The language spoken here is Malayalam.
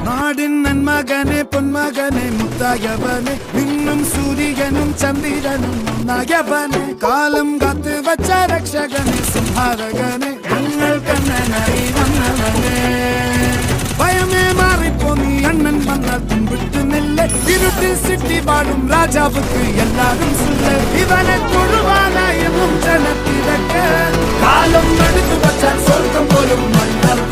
നാടിൻ നന്മകനെ പൊന്മകനെ മുത്തായവനെ നിന്നും സൂര്യനും ചന്ദ്രനും ഒന്നായവനെ കാലം കാത്ത് വച്ച രക്ഷകനെ സംഹാരകനെ ഞങ്ങൾ കണ്ണനായി വന്നവനെ ഭയമേ മാറിപ്പോ നീ അണ്ണൻ വന്നാൽ പിൻവിട്ടു നില്ല ഇരുട്ടിൽ സിറ്റി വാഴും രാജാവുക്ക് എല്ലാരും സുല്ല ഇവനെ കൊഴുവാനായെന്നും ജനത്തിരക്ക് കാലം എടുത്തു വച്ചാൽ സ്വർഗം പോലും മണ്ണൽ